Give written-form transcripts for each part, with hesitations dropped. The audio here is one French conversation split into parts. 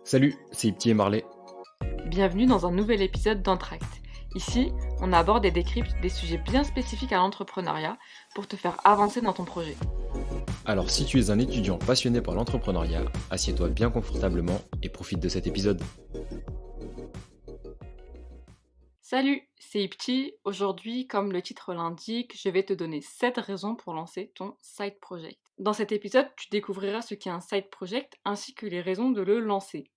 Salut, c'est Ipti et Marley. Bienvenue dans un nouvel épisode d'Entract. Ici, on aborde et décrypte des sujets bien spécifiques à l'entrepreneuriat pour te faire avancer dans ton projet. Alors si tu es un étudiant passionné par l'entrepreneuriat, assieds-toi bien confortablement et profite de cet épisode. Salut, c'est Ipti. Aujourd'hui, comme le titre l'indique, je vais te donner 7 raisons pour lancer ton side project. Dans cet épisode, tu découvriras ce qu'est un side project ainsi que les raisons de le lancer.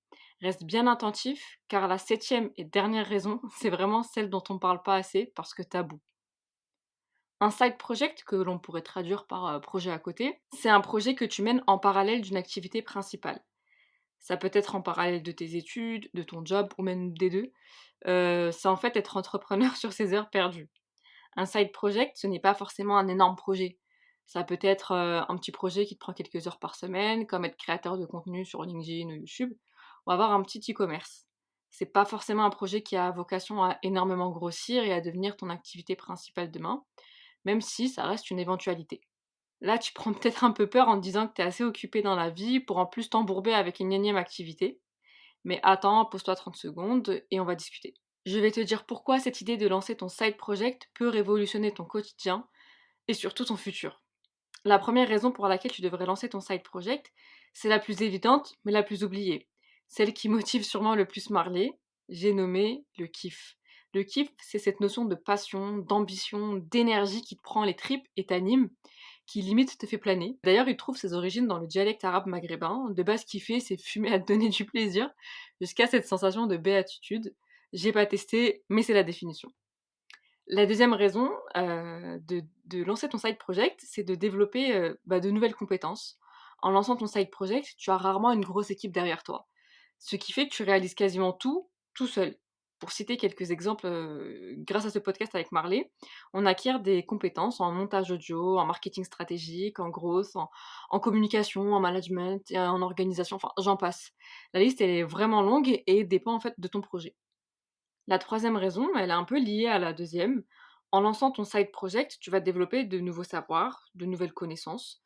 Reste bien attentif car la 7e et dernière raison, c'est vraiment celle dont on parle pas assez parce que tabou. Un side project, que l'on pourrait traduire par projet à côté, c'est un projet que tu mènes en parallèle d'une activité principale. Ça peut être en parallèle de tes études, de ton job ou même des deux. C'est en fait être entrepreneur sur ses heures perdues. Un side project, ce n'est pas forcément un énorme projet. Ça peut être un petit projet qui te prend quelques heures par semaine, comme être créateur de contenu sur LinkedIn ou YouTube, ou avoir un petit e-commerce. C'est pas forcément un projet qui a vocation à énormément grossir et à devenir ton activité principale demain, même si ça reste une éventualité. Là, tu prends peut-être un peu peur en te disant que tu es assez occupé dans la vie pour en plus t'embourber avec une énième activité. Mais attends, pose-toi 30 secondes et on va discuter. Je vais te dire pourquoi cette idée de lancer ton side project peut révolutionner ton quotidien et surtout ton futur. La première raison pour laquelle tu devrais lancer ton side project, c'est la plus évidente, mais la plus oubliée. Celle qui motive sûrement le plus Marley, j'ai nommé le kiff. Le kiff, c'est cette notion de passion, d'ambition, d'énergie qui te prend les tripes et t'anime, qui limite te fait planer. D'ailleurs, il trouve ses origines dans le dialecte arabe maghrébin. De base, kiffer, c'est fumer à te donner du plaisir, jusqu'à cette sensation de béatitude. J'ai pas testé, mais c'est la définition. La deuxième raison, de lancer ton side project, c'est de développer, de nouvelles compétences. En lançant ton side project, tu as rarement une grosse équipe derrière toi. Ce qui fait que tu réalises quasiment tout, tout seul. Pour citer quelques exemples, grâce à ce podcast avec Marley, on acquiert des compétences en montage audio, en marketing stratégique, en growth, en communication, en management et en organisation, enfin j'en passe. La liste elle est vraiment longue et dépend en fait de ton projet. La troisième raison, elle est un peu liée à la deuxième. En lançant ton side project, tu vas développer de nouveaux savoirs, de nouvelles connaissances.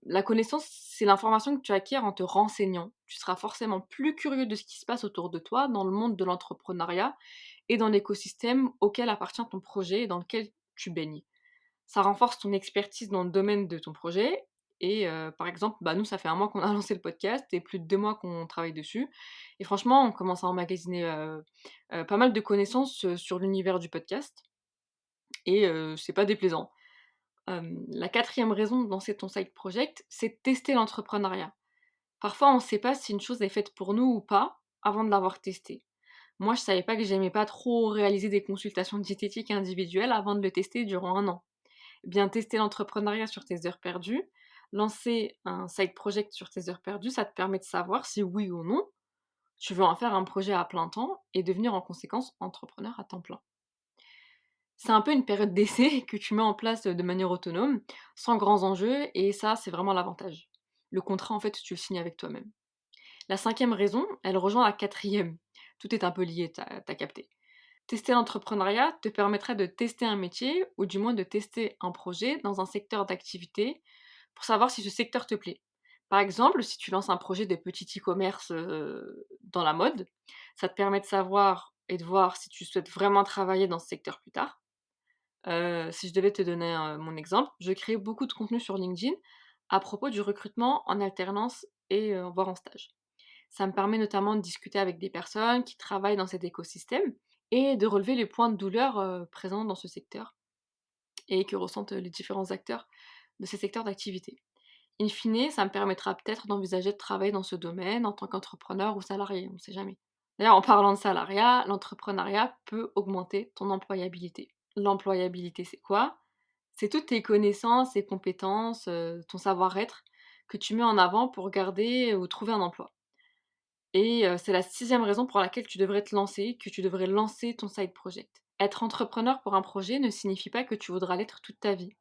La connaissance, c'est l'information que tu acquiers en te renseignant. Tu seras forcément plus curieux de ce qui se passe autour de toi dans le monde de l'entrepreneuriat et dans l'écosystème auquel appartient ton projet et dans lequel tu baignes. Ça renforce ton expertise dans le domaine de ton projet et par exemple, nous, ça fait 1 mois qu'on a lancé le podcast et plus de 2 mois qu'on travaille dessus et franchement, on commence à emmagasiner, pas mal de connaissances, sur l'univers du podcast et c'est pas déplaisant. La quatrième raison de lancer ton side project, c'est de tester l'entrepreneuriat. Parfois, on ne sait pas si une chose est faite pour nous ou pas avant de l'avoir testée. Moi, je savais pas que j'aimais pas trop réaliser des consultations diététiques individuelles avant de le tester durant 1 an. Bien tester l'entrepreneuriat sur tes heures perdues, lancer un side project sur tes heures perdues, ça te permet de savoir si oui ou non, tu veux en faire un projet à plein temps et devenir en conséquence entrepreneur à temps plein. C'est un peu une période d'essai que tu mets en place de manière autonome, sans grands enjeux, et ça, c'est vraiment l'avantage. Le contrat, en fait, tu le signes avec toi-même. La cinquième raison, elle rejoint la quatrième. Tout est un peu lié, t'as capté. Tester l'entrepreneuriat te permettrait de tester un métier ou du moins de tester un projet dans un secteur d'activité pour savoir si ce secteur te plaît. Par exemple, si tu lances un projet de petit e-commerce dans la mode, ça te permet de savoir et de voir si tu souhaites vraiment travailler dans ce secteur plus tard. Si je devais te donner mon exemple, je crée beaucoup de contenu sur LinkedIn à propos du recrutement en alternance et voire en stage. Ça me permet notamment de discuter avec des personnes qui travaillent dans cet écosystème et de relever les points de douleur, présents dans ce secteur et que ressentent, les différents acteurs de ces secteurs d'activité. In fine, ça me permettra peut-être d'envisager de travailler dans ce domaine en tant qu'entrepreneur ou salarié, on ne sait jamais. D'ailleurs, en parlant de salariat, l'entrepreneuriat peut augmenter ton employabilité. L'employabilité, c'est quoi? C'est toutes tes connaissances et compétences, ton savoir-être que tu mets en avant pour garder ou trouver un emploi. Et c'est la sixième raison pour laquelle tu devrais te lancer, que tu devrais lancer ton side project. Être entrepreneur pour un projet ne signifie pas que tu voudras l'être toute ta vie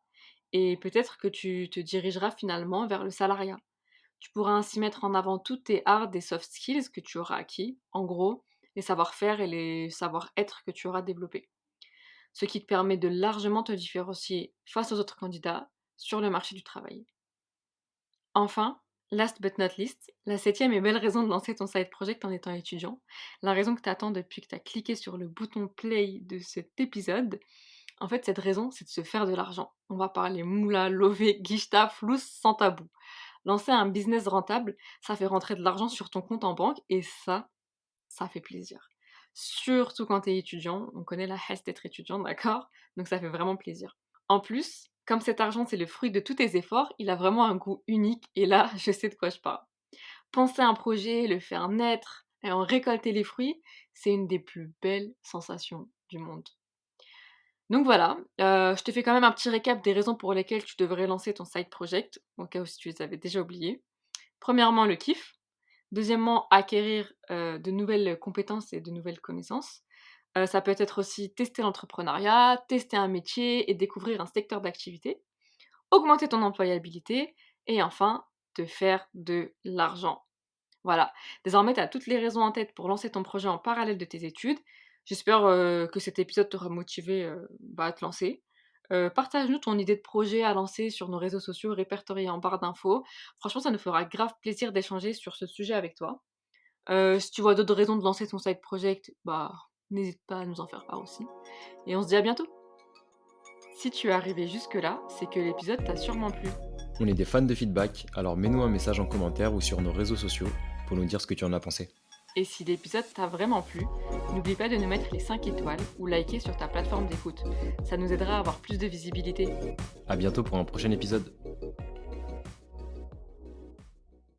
et peut-être que tu te dirigeras finalement vers le salariat. Tu pourras ainsi mettre en avant toutes tes hard et soft skills que tu auras acquis, en gros, les savoir-faire et les savoir-être que tu auras développés. Ce qui te permet de largement te différencier face aux autres candidats sur le marché du travail. Enfin, Last but not least, la septième et belle raison de lancer ton side project en étant étudiant, la raison que tu attends depuis que tu as cliqué sur le bouton play de cet épisode, en fait, cette raison, c'est de se faire de l'argent. On va parler moula, lové, guicheta, flous, sans tabou. Lancer un business rentable, ça fait rentrer de l'argent sur ton compte en banque et ça fait plaisir. Surtout quand tu es étudiant, on connaît la hesse d'être étudiant, d'accord? Donc ça fait vraiment plaisir. En plus, comme cet argent, c'est le fruit de tous tes efforts, il a vraiment un goût unique et là, je sais de quoi je parle. Penser un projet, le faire naître et en récolter les fruits, c'est une des plus belles sensations du monde. Donc voilà, je t'ai fait quand même un petit récap des raisons pour lesquelles tu devrais lancer ton side project, au cas où si tu les avais déjà oubliées. Premièrement, le kiff. Deuxièmement, acquérir, de nouvelles compétences et de nouvelles connaissances. Ça peut être aussi tester l'entrepreneuriat, tester un métier et découvrir un secteur d'activité. Augmenter ton employabilité et enfin, te faire de l'argent. Voilà, désormais tu as toutes les raisons en tête pour lancer ton projet en parallèle de tes études. J'espère, que cet épisode t'aura motivé, à te lancer. Partage-nous ton idée de projet à lancer sur nos réseaux sociaux répertoriés en barre d'infos. Franchement, ça nous fera grave plaisir d'échanger sur ce sujet avec toi. Si tu vois d'autres raisons de lancer ton side project, n'hésite pas à nous en faire part aussi et on se dit à bientôt! Si tu es arrivé jusque-là, c'est que l'épisode t'a sûrement plu. On est des fans de feedback, alors mets-nous un message en commentaire ou sur nos réseaux sociaux pour nous dire ce que tu en as pensé. Et si l'épisode t'a vraiment plu, n'oublie pas de nous mettre les 5 étoiles ou liker sur ta plateforme d'écoute. Ça nous aidera à avoir plus de visibilité. À bientôt pour un prochain épisode.